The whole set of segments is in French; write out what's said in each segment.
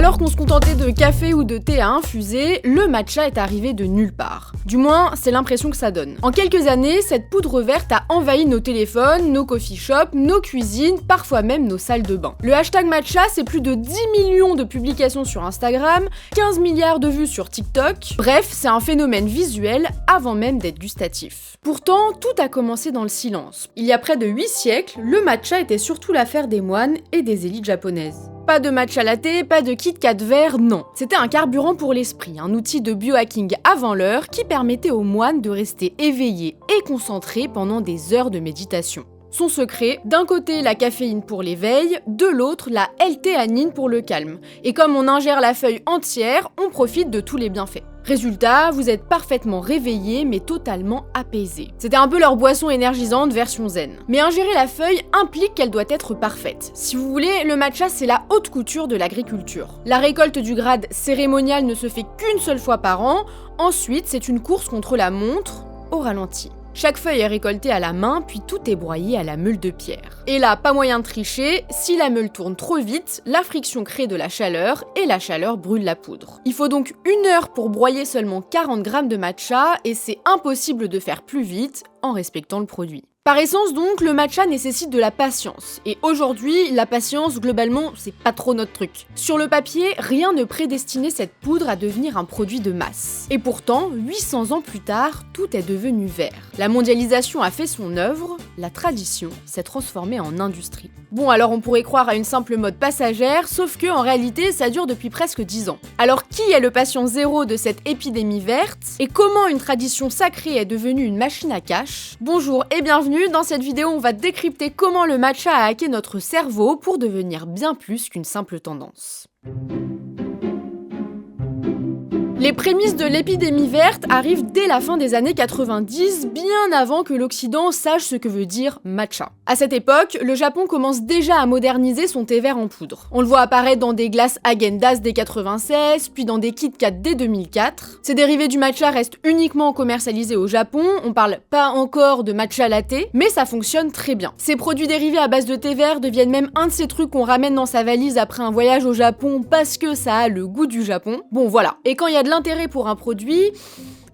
Alors qu'on se contentait de café ou de thé à infuser, le matcha est arrivé de nulle part. Du moins, c'est l'impression que ça donne. En quelques années, cette poudre verte a envahi nos téléphones, nos coffee shops, nos cuisines, parfois même nos salles de bain. Le hashtag matcha, c'est plus de 10 millions de publications sur Instagram, 15 milliards de vues sur TikTok. Bref, c'est un phénomène visuel avant même d'être gustatif. Pourtant, tout a commencé dans le silence. Il y a près de 8 siècles, le matcha était surtout l'affaire des moines et des élites japonaises. Pas de matcha latte, pas de Kit Kat vert, non. C'était un carburant pour l'esprit, un outil de biohacking avant l'heure qui permettait aux moines de rester éveillés et concentrés pendant des heures de méditation. Son secret, d'un côté la caféine pour l'éveil, de l'autre la L-théanine pour le calme. Et comme on ingère la feuille entière, on profite de tous les bienfaits. Résultat, vous êtes parfaitement réveillé mais totalement apaisé. C'était un peu leur boisson énergisante version zen. Mais ingérer la feuille implique qu'elle doit être parfaite. Si vous voulez, le matcha c'est la haute couture de l'agriculture. La récolte du grade cérémonial ne se fait qu'une seule fois par an, ensuite c'est une course contre la montre au ralenti. Chaque feuille est récoltée à la main, puis tout est broyé à la meule de pierre. Et là, pas moyen de tricher, si la meule tourne trop vite, la friction crée de la chaleur, et la chaleur brûle la poudre. Il faut donc 1 heure pour broyer seulement 40 grammes de matcha, et c'est impossible de faire plus vite en respectant le produit. Par essence donc, le matcha nécessite de la patience. Et aujourd'hui, la patience, globalement, c'est pas trop notre truc. Sur le papier, rien ne prédestinait cette poudre à devenir un produit de masse. Et pourtant, 800 ans plus tard, tout est devenu vert. La mondialisation a fait son œuvre, la tradition s'est transformée en industrie. Bon, alors on pourrait croire à une simple mode passagère, sauf que en réalité, ça dure depuis presque 10 ans. Alors qui est le patient zéro de cette épidémie verte? Et comment une tradition sacrée est devenue une machine à cash? Bonjour et bienvenue. Dans cette vidéo, on va décrypter comment le matcha a hacké notre cerveau pour devenir bien plus qu'une simple tendance. Les prémices de l'épidémie verte arrivent dès la fin des années 90, bien avant que l'Occident sache ce que veut dire matcha. À cette époque, le Japon commence déjà à moderniser son thé vert en poudre. On le voit apparaître dans des glaces Häagen-Dazs dès 96, puis dans des Kit Kat dès 2004. Ces dérivés du matcha restent uniquement commercialisés au Japon, on parle pas encore de matcha latte, mais ça fonctionne très bien. Ces produits dérivés à base de thé vert deviennent même un de ces trucs qu'on ramène dans sa valise après un voyage au Japon parce que ça a le goût du Japon. Bon voilà, et quand il y a de l'intérêt pour un produit,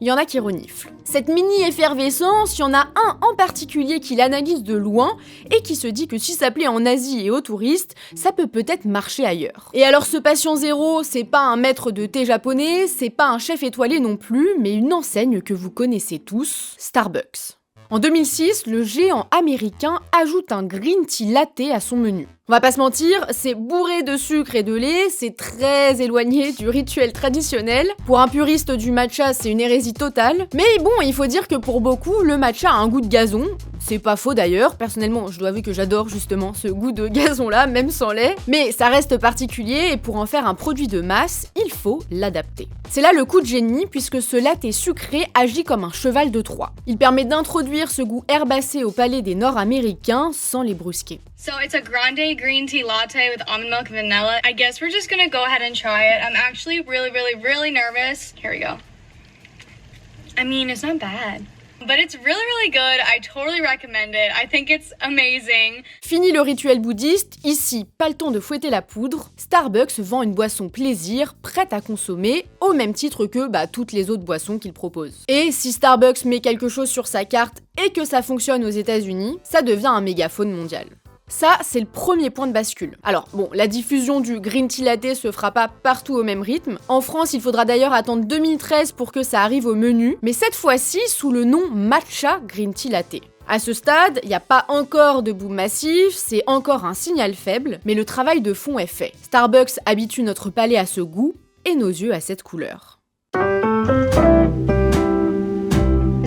il y en a qui reniflent. Cette mini-effervescence, il y en a un en particulier qui l'analyse de loin et qui se dit que si ça plaît en Asie et aux touristes, ça peut peut-être marcher ailleurs. Et alors ce patient zéro, c'est pas un maître de thé japonais, c'est pas un chef étoilé non plus, mais une enseigne que vous connaissez tous, Starbucks. En 2006, le géant américain ajoute un green tea latte à son menu. On va pas se mentir, c'est bourré de sucre et de lait, c'est très éloigné du rituel traditionnel. Pour un puriste du matcha, c'est une hérésie totale. Mais bon, il faut dire que pour beaucoup, le matcha a un goût de gazon. C'est pas faux d'ailleurs, personnellement, je dois avouer que j'adore justement ce goût de gazon-là, même sans lait. Mais ça reste particulier et pour en faire un produit de masse, il faut l'adapter. C'est là le coup de génie puisque ce latte sucré agit comme un cheval de Troie. Il permet d'introduire ce goût herbacé au palais des Nord-Américains sans les brusquer. So it's a grande green tea latte with almond milk and vanilla. I guess we're just gonna go ahead and try it. I'm actually really nervous. Here we go. I mean, it's not bad. But it's really good. I totally recommend it. I think it's amazing. Fini le rituel bouddhiste, ici, pas le temps de fouetter la poudre. Starbucks vend une boisson plaisir, prête à consommer, au même titre que toutes les autres boissons qu'il propose. Et si Starbucks met quelque chose sur sa carte et que ça fonctionne aux États-Unis, ça devient un mégaphone mondial. Ça, c'est le premier point de bascule. Alors, bon, la diffusion du green tea latte se fera pas partout au même rythme. En France, il faudra d'ailleurs attendre 2013 pour que ça arrive au menu, mais cette fois-ci sous le nom matcha green tea latte. À ce stade, il n'y a pas encore de boom massif, c'est encore un signal faible, mais le travail de fond est fait. Starbucks habitue notre palais à ce goût et nos yeux à cette couleur.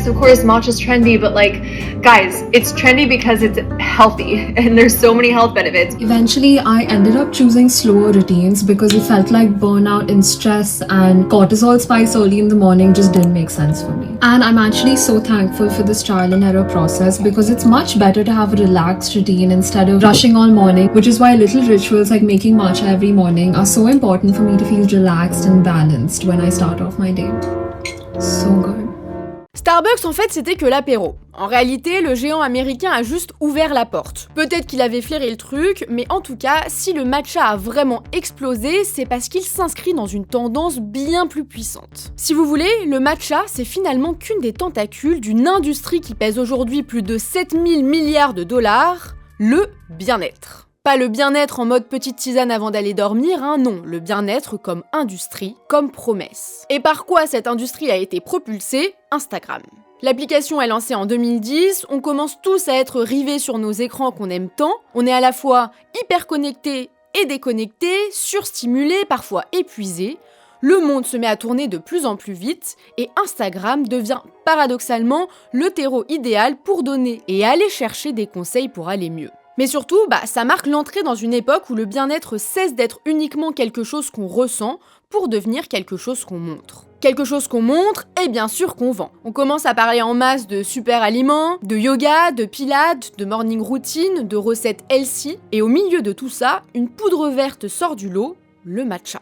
Of course, matcha's trendy, but guys, it's trendy because it's healthy and there's so many health benefits. Eventually, I ended up choosing slower routines because it felt like burnout and stress and cortisol spikes early in the morning just didn't make sense for me. And I'm actually so thankful for this trial and error process because it's much better to have a relaxed routine instead of rushing all morning, which is why little rituals like making matcha every morning are so important for me to feel relaxed and balanced when I start off my day. So good. Starbucks, en fait, c'était que l'apéro. En réalité, le géant américain a juste ouvert la porte. Peut-être qu'il avait flairé le truc, mais en tout cas, si le matcha a vraiment explosé, c'est parce qu'il s'inscrit dans une tendance bien plus puissante. Si vous voulez, le matcha, c'est finalement qu'une des tentacules d'une industrie qui pèse aujourd'hui plus de 7000 milliards de dollars, le bien-être. Pas le bien-être en mode petite tisane avant d'aller dormir, non, le bien-être comme industrie, comme promesse. Et par quoi cette industrie a été propulsée? Instagram. L'application est lancée en 2010, on commence tous à être rivés sur nos écrans qu'on aime tant, on est à la fois hyper connectés et déconnectés, surstimulés, parfois épuisés. Le monde se met à tourner de plus en plus vite et Instagram devient paradoxalement le terreau idéal pour donner et aller chercher des conseils pour aller mieux. Mais surtout, ça marque l'entrée dans une époque où le bien-être cesse d'être uniquement quelque chose qu'on ressent pour devenir quelque chose qu'on montre. Quelque chose qu'on montre et bien sûr qu'on vend. On commence à parler en masse de super aliments, de yoga, de pilates, de morning routine, de recettes healthy, et au milieu de tout ça, une poudre verte sort du lot, le matcha.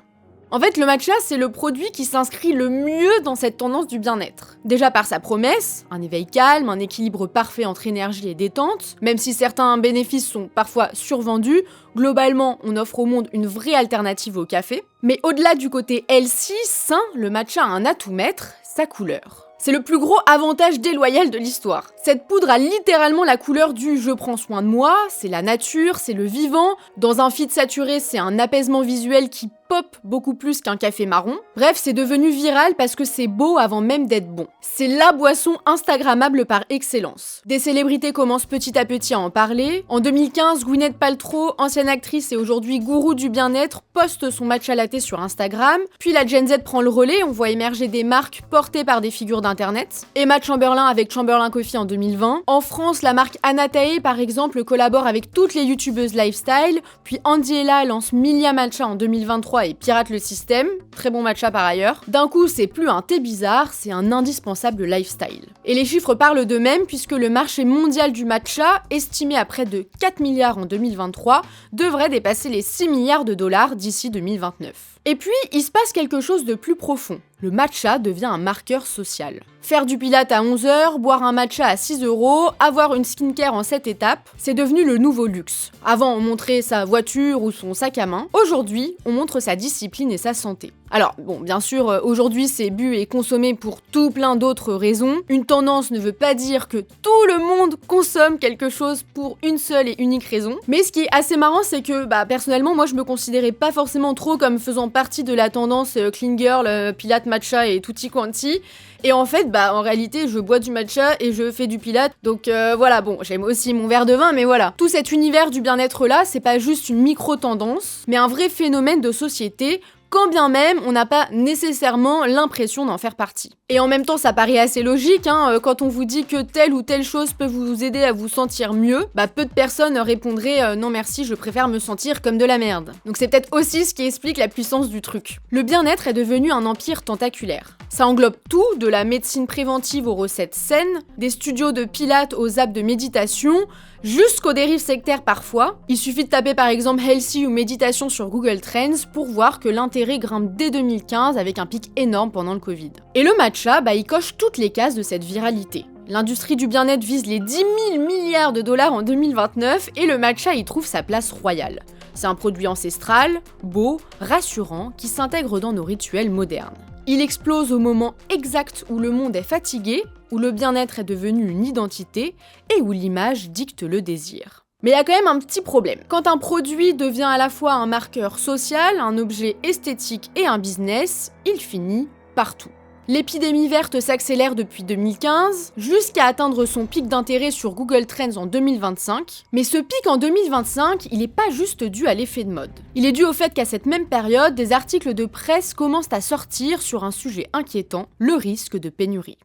En fait, le matcha, c'est le produit qui s'inscrit le mieux dans cette tendance du bien-être. Déjà par sa promesse, un éveil calme, un équilibre parfait entre énergie et détente, même si certains bénéfices sont parfois survendus, globalement, on offre au monde une vraie alternative au café. Mais au-delà du côté healthy, sain, le matcha a un atout maître, sa couleur. C'est le plus gros avantage déloyal de l'histoire. Cette poudre a littéralement la couleur du « je prends soin de moi », c'est la nature, c'est le vivant. Dans un feed saturé, c'est un apaisement visuel qui pop beaucoup plus qu'un café marron. Bref, c'est devenu viral parce que c'est beau avant même d'être bon. C'est la boisson instagrammable par excellence. Des célébrités commencent petit à petit à en parler. En 2015, Gwyneth Paltrow, ancienne actrice et aujourd'hui gourou du bien-être, poste son matcha latte sur Instagram. Puis la Gen Z prend le relais, on voit émerger des marques portées par des figures d'internet. Emma Chamberlain avec Chamberlain Coffee en 2020. En France, la marque Anatae, par exemple, collabore avec toutes les youtubeuses lifestyle. Puis Andy Ella lance Milia Matcha en 2023 et pirate le système. Très bon matcha par ailleurs. D'un coup, c'est plus un thé bizarre, c'est un indispensable lifestyle. Et les chiffres parlent d'eux-mêmes puisque le marché mondial du matcha, estimé à près de 4 milliards en 2023, devrait dépasser les 6 milliards de dollars d'ici 2029. Et puis, il se passe quelque chose de plus profond. Le matcha devient un marqueur social. Faire du pilate à 11h, boire un matcha à 6 €, avoir une skincare en 7 étapes, c'est devenu le nouveau luxe. Avant, on montrait sa voiture ou son sac à main. Aujourd'hui, on montre sa discipline et sa santé. Alors, bon, bien sûr, aujourd'hui, c'est bu et consommé pour tout plein d'autres raisons. Une tendance ne veut pas dire que tout le monde consomme quelque chose pour une seule et unique raison. Mais ce qui est assez marrant, c'est que, personnellement, moi, je me considérais pas forcément trop comme faisant partie de la tendance clean girl, pilate, matcha et tutti quanti. Et en fait, en réalité, je bois du matcha et je fais du pilate. Donc voilà, bon, j'aime aussi mon verre de vin, mais voilà. Tout cet univers du bien-être là, c'est pas juste une micro-tendance, mais un vrai phénomène de société, quand bien même on n'a pas nécessairement l'impression d'en faire partie. Et en même temps, ça paraît assez logique, quand on vous dit que telle ou telle chose peut vous aider à vous sentir mieux, peu de personnes répondraient non merci, je préfère me sentir comme de la merde. Donc c'est peut-être aussi ce qui explique la puissance du truc. Le bien-être est devenu un empire tentaculaire. Ça englobe tout, de la médecine préventive aux recettes saines, des studios de pilates aux apps de méditation, jusqu'aux dérives sectaires parfois. Il suffit de taper par exemple healthy ou méditation sur Google Trends pour voir que l'intérêt grimpe dès 2015 avec un pic énorme pendant le Covid. Et le matcha, il coche toutes les cases de cette viralité. L'industrie du bien-être vise les 10 000 milliards de dollars en 2029 et le matcha y trouve sa place royale. C'est un produit ancestral, beau, rassurant, qui s'intègre dans nos rituels modernes. Il explose au moment exact où le monde est fatigué, où le bien-être est devenu une identité et où l'image dicte le désir. Mais il y a quand même un petit problème. Quand un produit devient à la fois un marqueur social, un objet esthétique et un business, il finit partout. L'épidémie verte s'accélère depuis 2015, jusqu'à atteindre son pic d'intérêt sur Google Trends en 2025. Mais ce pic en 2025, il n'est pas juste dû à l'effet de mode. Il est dû au fait qu'à cette même période, des articles de presse commencent à sortir sur un sujet inquiétant, le risque de pénurie.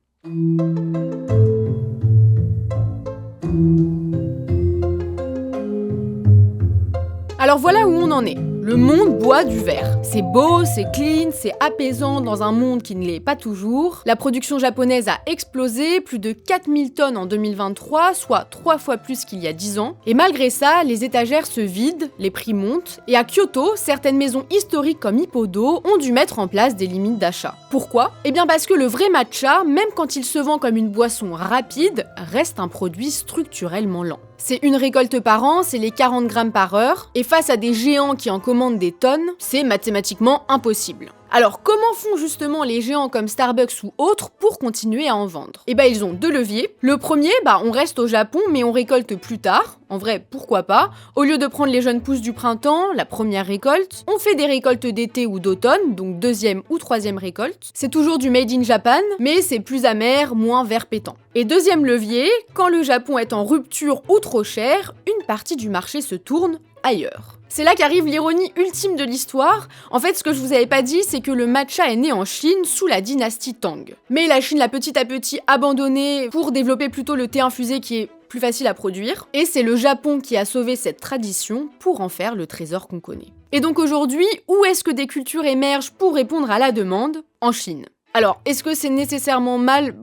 Alors voilà où on en est. Le monde boit du verre. C'est beau, c'est clean, c'est apaisant dans un monde qui ne l'est pas toujours. La production japonaise a explosé, plus de 4000 tonnes en 2023, soit 3 fois plus qu'il y a 10 ans. Et malgré ça, les étagères se vident, les prix montent. Et à Kyoto, certaines maisons historiques comme Ippodo ont dû mettre en place des limites d'achat. Pourquoi ? Eh bien parce que le vrai matcha, même quand il se vend comme une boisson rapide, reste un produit structurellement lent. C'est une récolte par an, c'est les 40 grammes par heure, et face à des géants qui en commandent des tonnes, c'est mathématiquement impossible. Alors comment font justement les géants comme Starbucks ou autres pour continuer à en vendre ? Eh ben ils ont 2 leviers. Le premier, on reste au Japon mais on récolte plus tard. En vrai, pourquoi pas ? Au lieu de prendre les jeunes pousses du printemps, la première récolte, on fait des récoltes d'été ou d'automne, donc 2e ou 3e récolte. C'est toujours du made in Japan, mais c'est plus amer, moins vert pétant. Et deuxième levier, quand le Japon est en rupture ou trop cher, une partie du marché se tourne ailleurs. C'est là qu'arrive l'ironie ultime de l'histoire. En fait, ce que je vous avais pas dit, c'est que le matcha est né en Chine sous la dynastie Tang. Mais la Chine l'a petit à petit abandonné pour développer plutôt le thé infusé qui est plus facile à produire. Et c'est le Japon qui a sauvé cette tradition pour en faire le trésor qu'on connaît. Et donc aujourd'hui, où est-ce que des cultures émergent pour répondre à la demande ? En Chine. Alors, est-ce que c'est nécessairement mal ?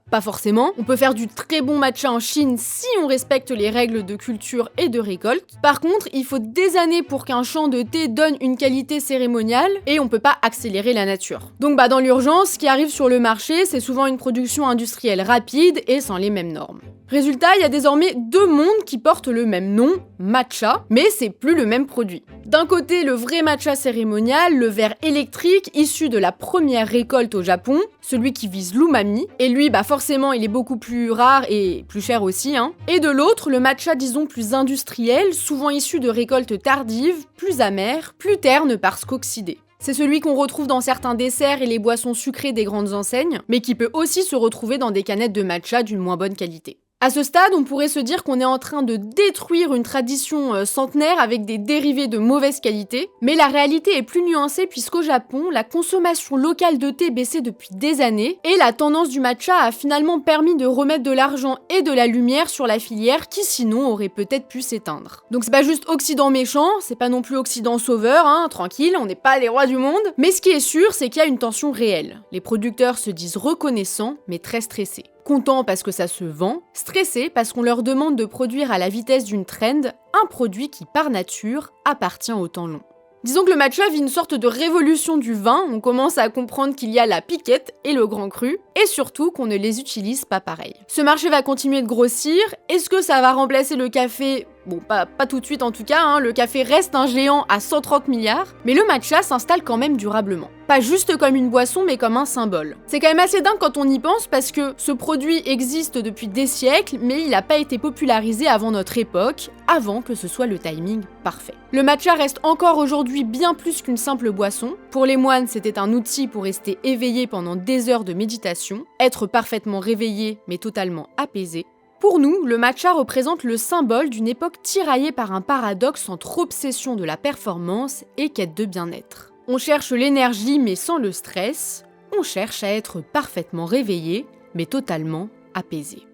Pas forcément. On peut faire du très bon matcha en Chine si on respecte les règles de culture et de récolte. Par contre, il faut des années pour qu'un champ de thé donne une qualité cérémoniale et on peut pas accélérer la nature. Donc dans l'urgence, ce qui arrive sur le marché, c'est souvent une production industrielle rapide et sans les mêmes normes. Résultat, il y a désormais 2 mondes qui portent le même nom, matcha, mais c'est plus le même produit. D'un côté, le vrai matcha cérémonial, le verre électrique issu de la première récolte au Japon, celui qui vise l'umami, et lui, forcément, il est beaucoup plus rare et plus cher aussi, Et de l'autre, le matcha, disons, plus industriel, souvent issu de récoltes tardives, plus amères, plus ternes parce qu'oxydé. C'est celui qu'on retrouve dans certains desserts et les boissons sucrées des grandes enseignes, mais qui peut aussi se retrouver dans des canettes de matcha d'une moins bonne qualité. À ce stade, on pourrait se dire qu'on est en train de détruire une tradition centenaire avec des dérivés de mauvaise qualité, mais la réalité est plus nuancée puisqu'au Japon, la consommation locale de thé baissait depuis des années, et la tendance du matcha a finalement permis de remettre de l'argent et de la lumière sur la filière qui sinon aurait peut-être pu s'éteindre. Donc c'est pas juste Occident méchant, c'est pas non plus Occident sauveur, tranquille, on n'est pas les rois du monde, mais ce qui est sûr, c'est qu'il y a une tension réelle. Les producteurs se disent reconnaissants, mais très stressés. Contents parce que ça se vend, stressés parce qu'on leur demande de produire à la vitesse d'une trend un produit qui par nature appartient au temps long. Disons que le matcha vit une sorte de révolution du vin, on commence à comprendre qu'il y a la piquette et le grand cru, et surtout qu'on ne les utilise pas pareil. Ce marché va continuer de grossir, est-ce que ça va remplacer le café ? Pas tout de suite en tout cas, le café reste un géant à 130 milliards, mais le matcha s'installe quand même durablement. Pas juste comme une boisson, mais comme un symbole. C'est quand même assez dingue quand on y pense, parce que ce produit existe depuis des siècles, mais il n'a pas été popularisé avant notre époque, avant que ce soit le timing parfait. Le matcha reste encore aujourd'hui bien plus qu'une simple boisson. Pour les moines, c'était un outil pour rester éveillé pendant des heures de méditation, être parfaitement réveillé, mais totalement apaisé. Pour nous, le matcha représente le symbole d'une époque tiraillée par un paradoxe entre obsession de la performance et quête de bien-être. On cherche l'énergie mais sans le stress, on cherche à être parfaitement réveillé mais totalement apaisé.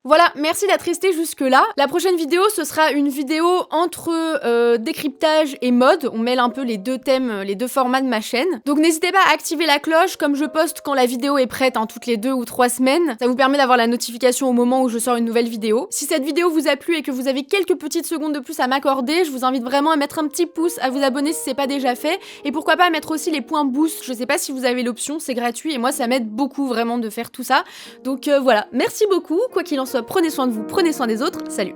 Voilà, merci d'être resté jusque-là. La prochaine vidéo, ce sera une vidéo entre décryptage et mode. On mêle un peu les 2 thèmes, les 2 formats de ma chaîne. Donc n'hésitez pas à activer la cloche, comme je poste quand la vidéo est prête, toutes les 2 ou 3 semaines. Ça vous permet d'avoir la notification au moment où je sors une nouvelle vidéo. Si cette vidéo vous a plu et que vous avez quelques petites secondes de plus à m'accorder, je vous invite vraiment à mettre un petit pouce, à vous abonner si c'est pas déjà fait. Et pourquoi pas à mettre aussi les points boost. Je sais pas si vous avez l'option, c'est gratuit et moi ça m'aide beaucoup vraiment de faire tout ça. Donc voilà, merci beaucoup, quoi qu'il en soit. Prenez soin de vous, prenez soin des autres, salut!